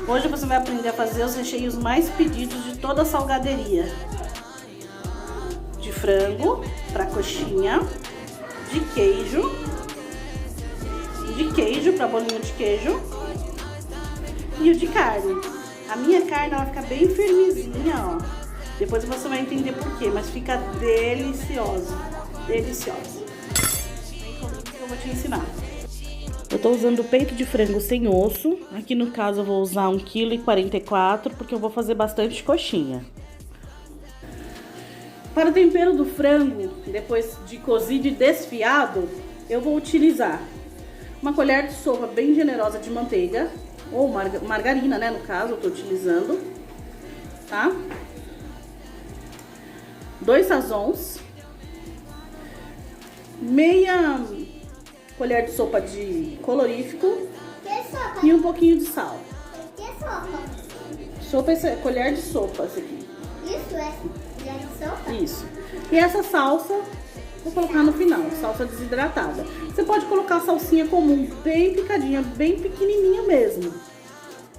Hoje você vai aprender a fazer os recheios mais pedidos de toda a salgaderia. De frango para coxinha, de queijo para bolinho de queijo e o de carne. A minha carne ela fica bem firmezinha, ó. Depois você vai entender por quê, mas fica deliciosa, deliciosa. Vem comigo que eu vou te ensinar. Eu tô usando peito de frango sem osso. Aqui no caso eu vou usar 1,44 kg, porque eu vou fazer bastante coxinha. Para o tempero do frango, depois de cozido e desfiado, eu vou utilizar uma colher de sopa bem generosa de manteiga, ou margarina, né, no caso, eu tô utilizando, tá? 2 sazons, meia colher de sopa de colorífico e um pouquinho de sal. Que sopa? Sopa é colher de sopa, essa aqui. Isso é colher de sopa? Isso. E essa salsa, vou colocar no final, salsa desidratada. Você pode colocar a salsinha comum, bem picadinha, bem pequenininha mesmo,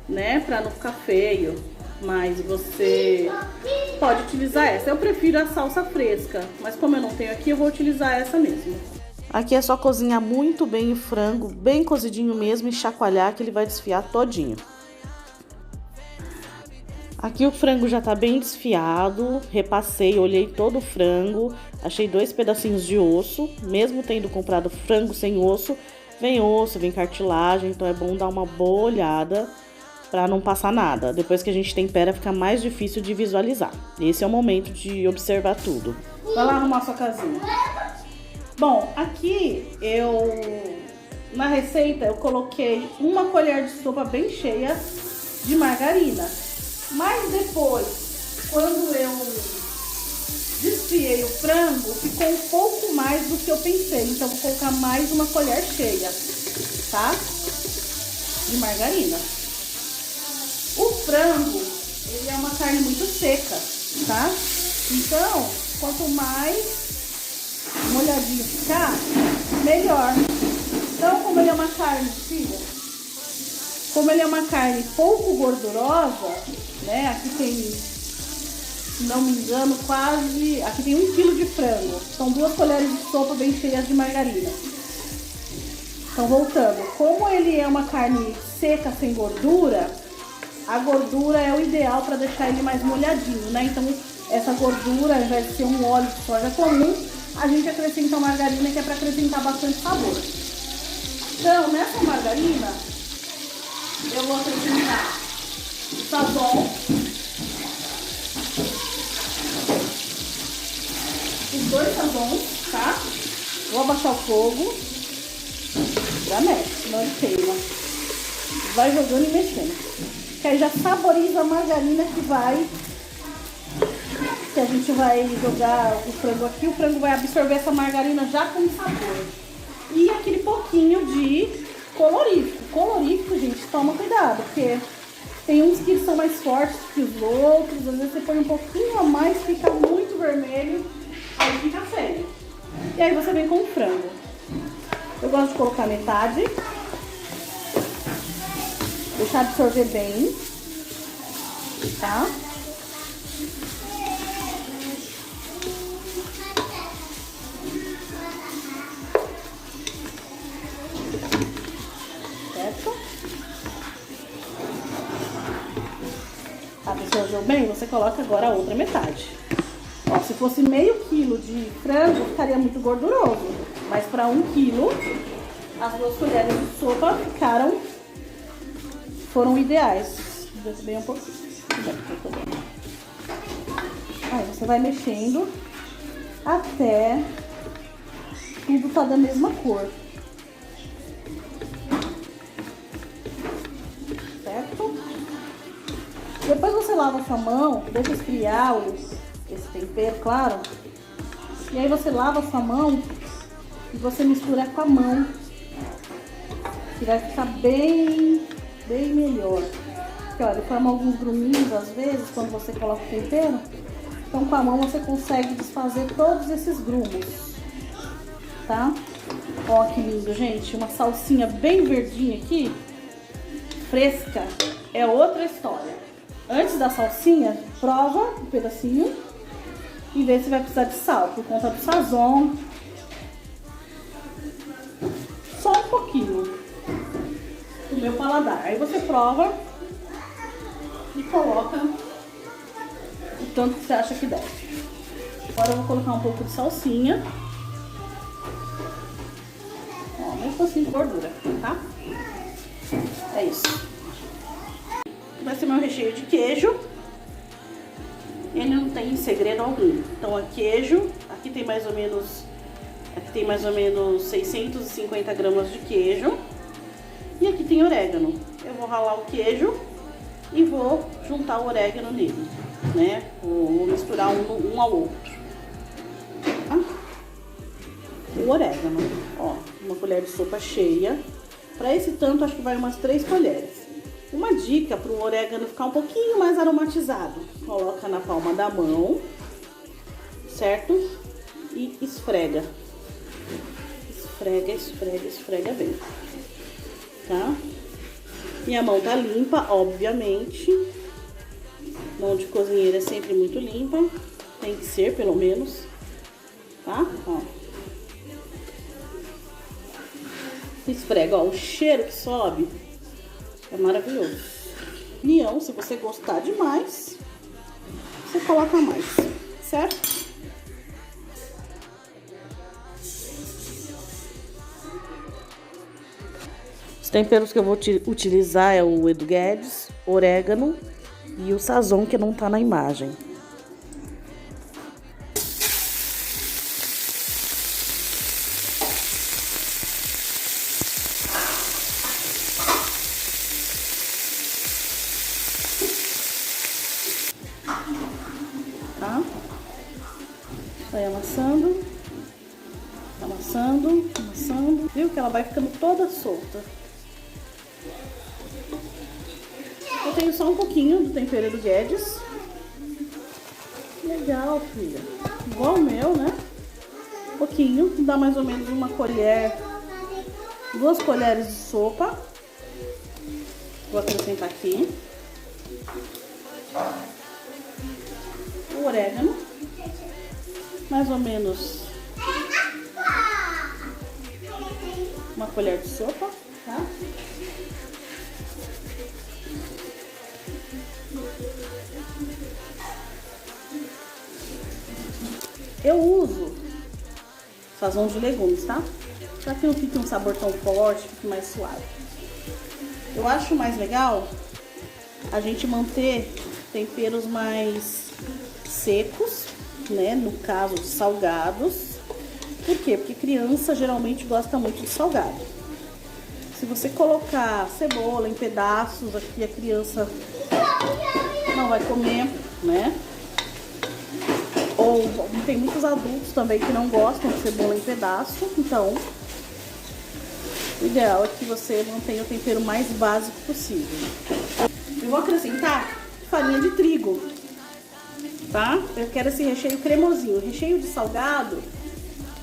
né? Pra não ficar feio. Mas você pode utilizar essa. Eu prefiro a salsa fresca, mas como eu não tenho aqui, eu vou utilizar essa mesmo. Aqui é só cozinhar muito bem o frango, bem cozidinho mesmo, e chacoalhar que ele vai desfiar todinho. Aqui o frango já tá bem desfiado, repassei, olhei todo o frango, achei 2 pedacinhos de osso, mesmo tendo comprado frango sem osso, vem cartilagem, então é bom dar uma boa olhada para não passar nada. Depois que a gente tempera, fica mais difícil de visualizar. Esse é o momento de observar tudo. Vai lá arrumar sua casinha. Bom, aqui na receita eu coloquei 1 colher de sopa bem cheia de margarina. Mas depois, quando eu desfiei o frango, ficou um pouco mais do que eu pensei. Então vou colocar mais 1 colher cheia, tá? De margarina. O frango, ele é uma carne muito seca, tá? Então, quanto mais molhadinho ficar, melhor. Então, como ele é uma carne, como ele é uma carne pouco gordurosa, né? Aqui tem, se não me engano, aqui tem 1 kg de frango. São 2 colheres de sopa bem cheias de margarina. Então, voltando. Como ele é uma carne seca, sem gordura, a gordura é o ideal para deixar ele mais molhadinho, né? Então, essa gordura, ao invés de ser um óleo de soja comum, a gente acrescenta margarina, que é para acrescentar bastante sabor. Então, nessa margarina, eu vou acrescentar sazon, os 2 sazons, tá? Vou abaixar o fogo, já mexe, senão ele queima. Vai jogando e mexendo. Que aí já saboriza a margarina que a gente vai jogar o frango aqui. O frango vai absorver essa margarina já com sabor. E aquele pouquinho de colorífico. Colorífico, gente, toma cuidado, porque tem uns que são mais fortes que os outros. Às vezes você põe um pouquinho a mais, fica muito vermelho, aí fica feio. E aí você vem com o frango. Eu gosto de colocar metade, deixar absorver bem, tá? Certo? Absorveu bem? Você coloca agora a outra metade. Ó, se fosse meio quilo de frango, ficaria muito gorduroso. Mas para 1 quilo, as 2 colheres de sopa foram ideais. Deixa bem um pouquinho. Aí você vai mexendo até tudo tá da mesma cor. Certo? Depois você lava a sua mão, deixa esfriar esse tempero, claro. E aí você lava a sua mão e você mistura com a mão, que vai ficar bem melhor. Porque olha, forma alguns gruminhos às vezes quando você coloca o tempero. Então com a mão você consegue desfazer todos esses grumos, tá? Ó que lindo, gente, uma salsinha bem verdinha aqui. fresca, é outra história. Antes da salsinha, prova um pedacinho e vê se vai precisar de sal, por conta do sazon. Só um pouquinho do meu paladar. Aí você prova e coloca o tanto que você acha que deve. Agora eu vou colocar um pouco de salsinha. Ó, mesmo assim de gordura, tá? É isso. Vai ser meu recheio de queijo. Ele não tem segredo algum. Então é queijo. Aqui tem mais ou menos 650 gramas de queijo. E aqui tem orégano. Eu vou ralar o queijo e vou juntar o orégano nele, né? Vou misturar um ao outro. Tá? O orégano, ó, uma colher de sopa cheia. Para esse tanto, acho que vai umas 3 colheres. Uma dica para o orégano ficar um pouquinho mais aromatizado. Coloca na palma da mão, certo? E esfrega. Esfrega, esfrega, esfrega bem. Tá? Minha mão tá limpa, obviamente. Mão de cozinheira é sempre muito limpa. Tem que ser, pelo menos. Tá? Ó. Esfrega, ó. O cheiro que sobe é maravilhoso. Pinhão, se você gostar demais, você coloca mais, certo? Os temperos que eu vou utilizar é o Edu Guedes, orégano e o sazon, que não tá na imagem. Tá? Vai amassando, amassando, amassando. Viu que ela vai ficando toda solta. Eu tenho só um pouquinho do tempero do Guedes. Legal, filha. Igual o meu, né? Um pouquinho. Dá mais ou menos uma colher, 2 colheres de sopa. Vou acrescentar aqui. O orégano. Mais ou menos uma colher de sopa, tá? Eu uso sazon de legumes, tá? Para que não fique um sabor tão forte, fique mais suave. Eu acho mais legal a gente manter temperos mais secos, né? No caso, salgados. Por quê? Porque criança geralmente gosta muito de salgado. Se você colocar cebola em pedaços, aqui a criança não vai comer, né? Ou tem muitos adultos também que não gostam de cebola em pedaço. Então, o ideal é que você mantenha o tempero mais básico possível. Eu vou acrescentar farinha de trigo, tá? Eu quero esse recheio cremosinho. Recheio de salgado,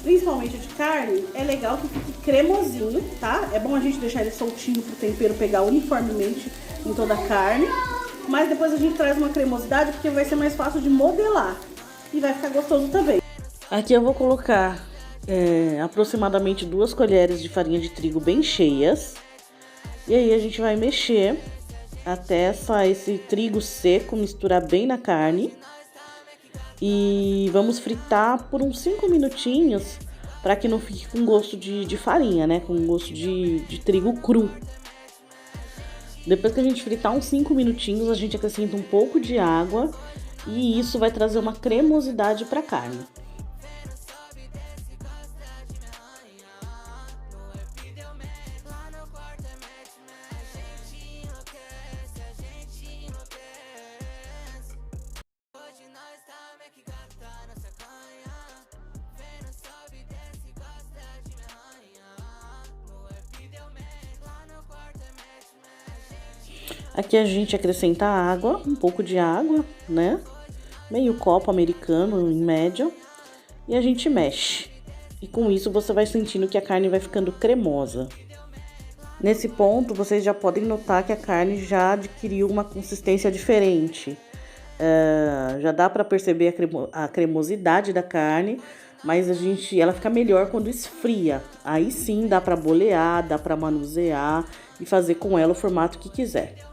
principalmente de carne, é legal que fique cremosinho, tá? É bom a gente deixar ele soltinho pro tempero pegar uniformemente em toda a carne. Mas depois a gente traz uma cremosidade porque vai ser mais fácil de modelar. E vai ficar gostoso também. Aqui eu vou colocar aproximadamente 2 colheres de farinha de trigo bem cheias. E aí a gente vai mexer até esse trigo seco misturar bem na carne. E vamos fritar por uns 5 minutinhos para que não fique com gosto de farinha, né? Com gosto de trigo cru. Depois que a gente fritar uns 5 minutinhos, a gente acrescenta um pouco de água. E isso vai trazer uma cremosidade para a carne. Aqui a gente acrescenta água, um pouco de água, né? Meio copo americano, em média. E a gente mexe. E com isso você vai sentindo que a carne vai ficando cremosa. Nesse ponto, vocês já podem notar que a carne já adquiriu uma consistência diferente. Já dá para perceber a cremosidade da carne, mas ela fica melhor quando esfria. Aí sim dá para bolear, dá para manusear e fazer com ela o formato que quiser.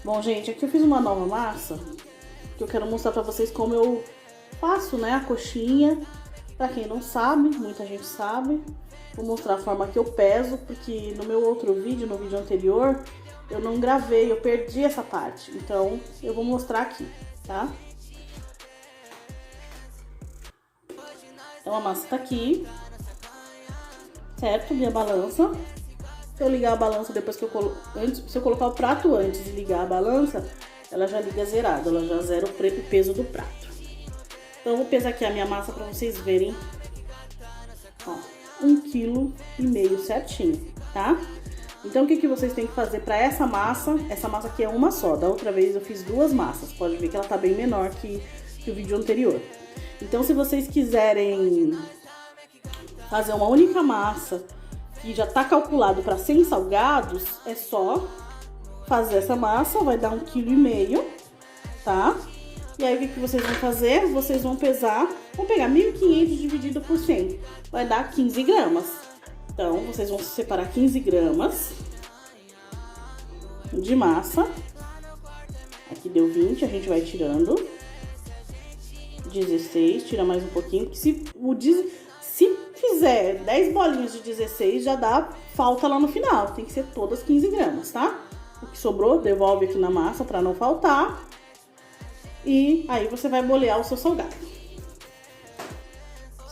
Bom, gente, aqui eu fiz uma nova massa que eu quero mostrar para vocês como eu faço, né, a coxinha. Para quem não sabe, muita gente sabe. Vou mostrar a forma que eu peso, porque no meu outro vídeo, no vídeo anterior, eu não gravei, eu perdi essa parte. Então, eu vou mostrar aqui, tá? Então, a massa tá aqui, certo? Minha balança. Se eu ligar a balança depois que se eu colocar o prato antes de ligar a balança, ela já liga zerada, ela já zera o peso do prato. Então, eu vou pesar aqui a minha massa para vocês verem, ó, 1,5 kg certinho, tá? Então, o que vocês têm que fazer para essa massa aqui é uma só. Da outra vez eu fiz 2 massas, pode ver que ela tá bem menor que o vídeo anterior. Então, se vocês quiserem fazer uma única massa que já tá calculado para 100 salgados, é só fazer essa massa, vai dar 1,5 kg, tá? E aí, o que vocês vão fazer? Vocês vão pesar, vão pegar 1.500 dividido por 100, vai dar 15 gramas. Então, vocês vão separar 15 gramas de massa. Aqui deu 20, a gente vai tirando. 16, tira mais um pouquinho, porque se fizer 10 bolinhas de 16, já dá falta lá no final. Tem que ser todas 15 gramas, tá? O que sobrou, devolve aqui na massa pra não faltar. E aí você vai bolear o seu salgado,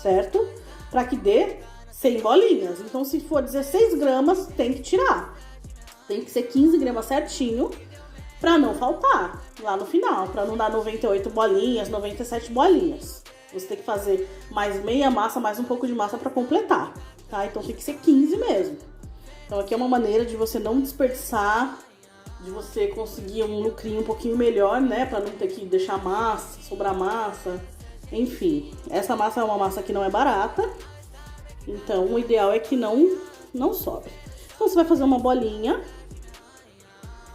certo? Pra que dê 100 bolinhas. Então, se for 16 gramas, tem que tirar. Tem que ser 15 gramas certinho pra não faltar lá no final. Pra não dar 98 bolinhas, 97 bolinhas. Você tem que fazer mais meia massa, mais um pouco de massa pra completar, tá? Então, tem que ser 15 mesmo. Então, aqui é uma maneira de você não desperdiçar, de você conseguir um lucrinho um pouquinho melhor, né? Pra não ter que deixar massa, sobrar massa. Enfim, essa massa é uma massa que não é barata. Então, o ideal é que não sobre. Então, você vai fazer uma bolinha.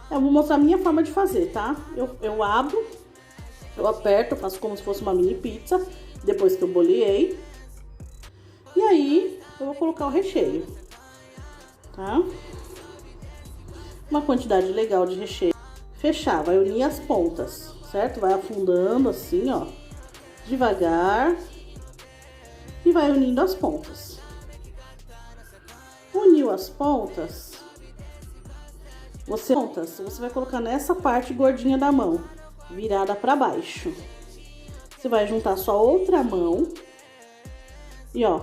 Eu vou mostrar a minha forma de fazer, tá? Eu abro, eu aperto, eu faço como se fosse uma mini pizza, depois que eu boleei. E aí, eu vou colocar o recheio, tá? Uma quantidade legal de recheio. Fechar, vai unir as pontas, certo? Vai afundando assim, ó, devagar. E vai unindo as pontas. Uniu as pontas, você vai colocar nessa parte gordinha da mão, virada para baixo. Você vai juntar sua outra mão e, ó,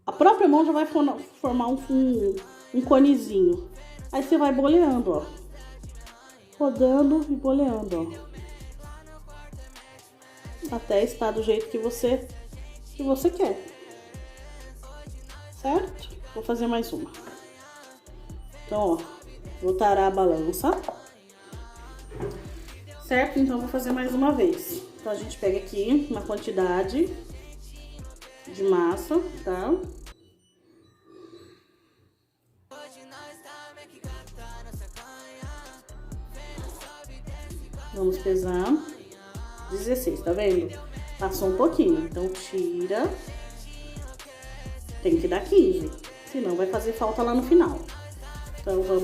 a própria mão já vai formar um conezinho. Aí você vai boleando, ó, rodando e boleando, ó, até estar do jeito que você quer, certo? Vou fazer mais uma. Então, ó, vou tarar a balança, certo? Então, vou fazer mais uma vez. Então, a gente pega aqui uma quantidade de massa, tá? Vamos pesar 16, tá vendo? Passou um pouquinho, então tira. Tem que dar 15, senão vai fazer falta lá no final. Então a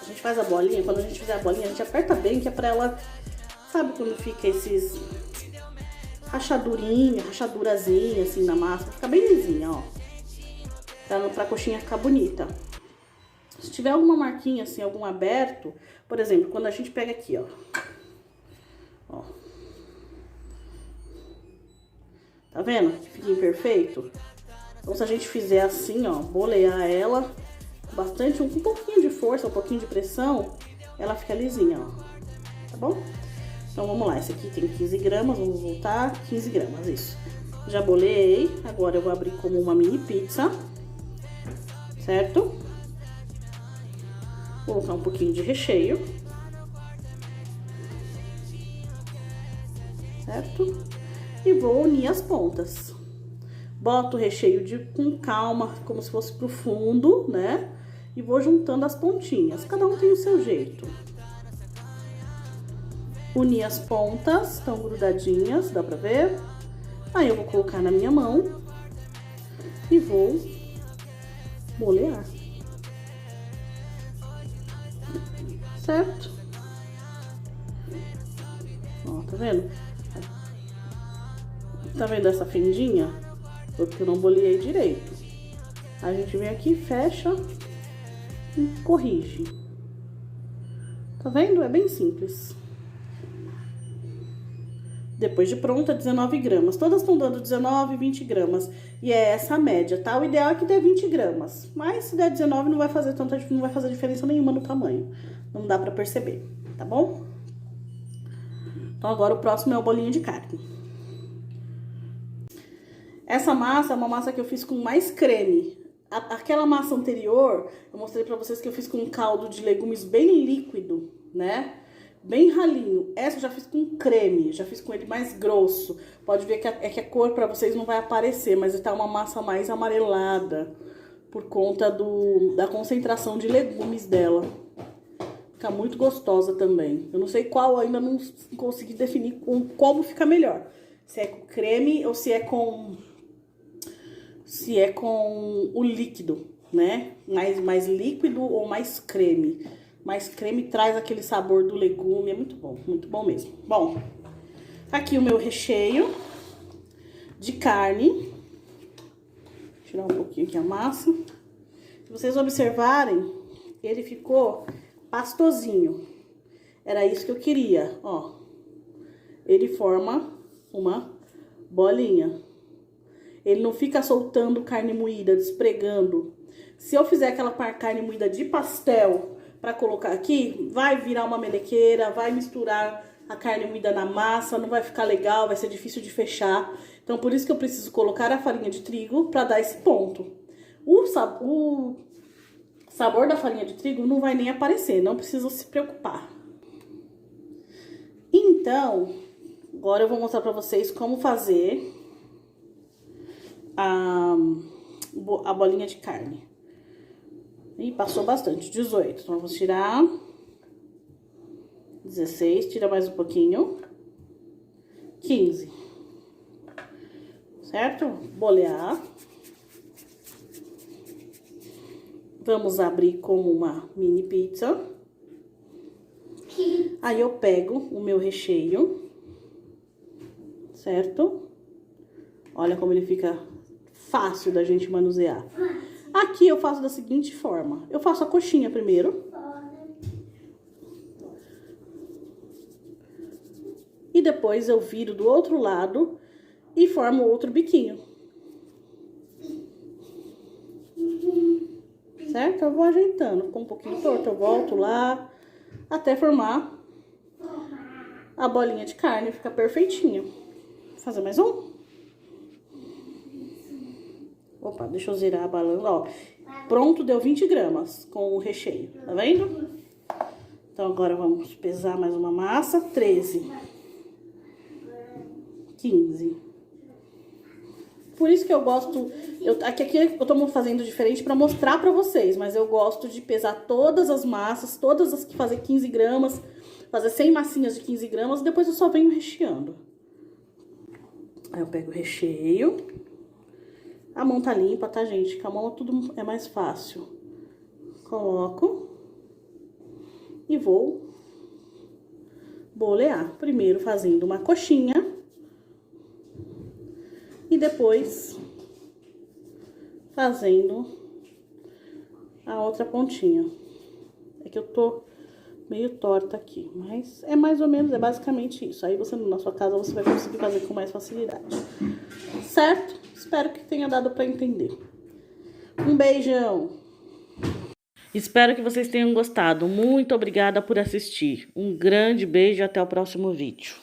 gente faz a bolinha, quando a gente fizer a bolinha, a gente aperta bem, que é pra ela, sabe quando fica esses rachadurazinha assim na massa, fica bem lisinha, ó. Pra coxinha ficar bonita. Se tiver alguma marquinha assim, algum aberto, por exemplo, quando a gente pega aqui, ó. Ó. Tá vendo que fica imperfeito? Então, se a gente fizer assim, ó, bolear ela bastante, um pouquinho de força, um pouquinho de pressão, ela fica lisinha, ó. Tá bom? Então, vamos lá. Esse aqui tem 15 gramas, vamos voltar. 15 gramas, isso. Já boleei. Agora, eu vou abrir como uma mini pizza. Certo? Vou colocar um pouquinho de recheio. Certo? E vou unir as pontas. Boto o recheio com calma, como se fosse pro fundo, né? e vou juntando as pontinhas. Cada um tem o seu jeito. Uni as pontas, estão grudadinhas, dá pra ver? Aí eu vou colocar na minha mão e vou bolear. Certo? Ó, tá vendo? Tá vendo essa fendinha? Porque eu não boleei direito. A gente vem aqui, fecha e corrige. Tá vendo? É bem simples. Depois de pronta, 19 gramas. Todas estão dando 19, 20 gramas. E é essa a média, tá? O ideal é que dê 20 gramas. Mas se der 19, não vai fazer diferença nenhuma no tamanho. Não dá pra perceber, tá bom? Então agora o próximo é o bolinho de carne. Essa massa é uma massa que eu fiz com mais creme. Aquela massa anterior, eu mostrei pra vocês que eu fiz com um caldo de legumes bem líquido, né? Bem ralinho. Essa eu já fiz com creme, já fiz com ele mais grosso. Pode ver que a cor pra vocês não vai aparecer, mas tá uma massa mais amarelada por conta da concentração de legumes dela. Fica muito gostosa também. Eu não sei qual, ainda não consegui definir como fica melhor. Se é com creme ou se é com o líquido, né? Mais líquido ou mais creme. Mais creme traz aquele sabor do legume, é muito bom mesmo. Bom, aqui o meu recheio de carne. Vou tirar um pouquinho aqui a massa. Se vocês observarem, ele ficou pastosinho. Era isso que eu queria, ó. Ele forma uma bolinha. Ele não fica soltando carne moída, despregando. Se eu fizer aquela carne moída de pastel pra colocar aqui, vai virar uma melequeira, vai misturar a carne moída na massa, não vai ficar legal, vai ser difícil de fechar. Então, por isso que eu preciso colocar a farinha de trigo pra dar esse ponto. O sabor da farinha de trigo não vai nem aparecer, não precisa se preocupar. Então, agora eu vou mostrar pra vocês como fazer a bolinha de carne. E passou bastante, 18. Então, vamos tirar 16, tira mais um pouquinho. 15. Certo? Bolear. Vamos abrir como uma mini pizza. Aí eu pego o meu recheio. Certo? Olha como ele fica fácil da gente manusear. Aqui eu faço da seguinte forma. Eu faço a coxinha primeiro. E depois eu viro do outro lado e formo outro biquinho. Certo? Eu vou ajeitando. Ficou um pouquinho torto, eu volto lá até formar a bolinha de carne. Fica perfeitinho. Vou fazer mais um. Opa, deixa eu zerar a balança, ó. Pronto, deu 20 gramas com o recheio, tá vendo? Então, agora vamos pesar mais uma massa. 13. 15. Por isso que eu gosto... Aqui eu tô fazendo diferente pra mostrar pra vocês, mas eu gosto de pesar todas as massas, todas as que fazem 15 gramas, fazer 100 massinhas de 15 gramas, depois eu só venho recheando. Aí eu pego o recheio... A mão tá limpa, tá, gente? Com a mão tudo é mais fácil. Coloco. E vou bolear. Primeiro fazendo uma coxinha. E depois fazendo a outra pontinha. É que eu tô meio torta aqui, mas é mais ou menos, é basicamente isso. Aí você, na sua casa, você vai conseguir fazer com mais facilidade. Certo? Espero que tenha dado pra entender. Um beijão! Espero que vocês tenham gostado. Muito obrigada por assistir. Um grande beijo e até o próximo vídeo.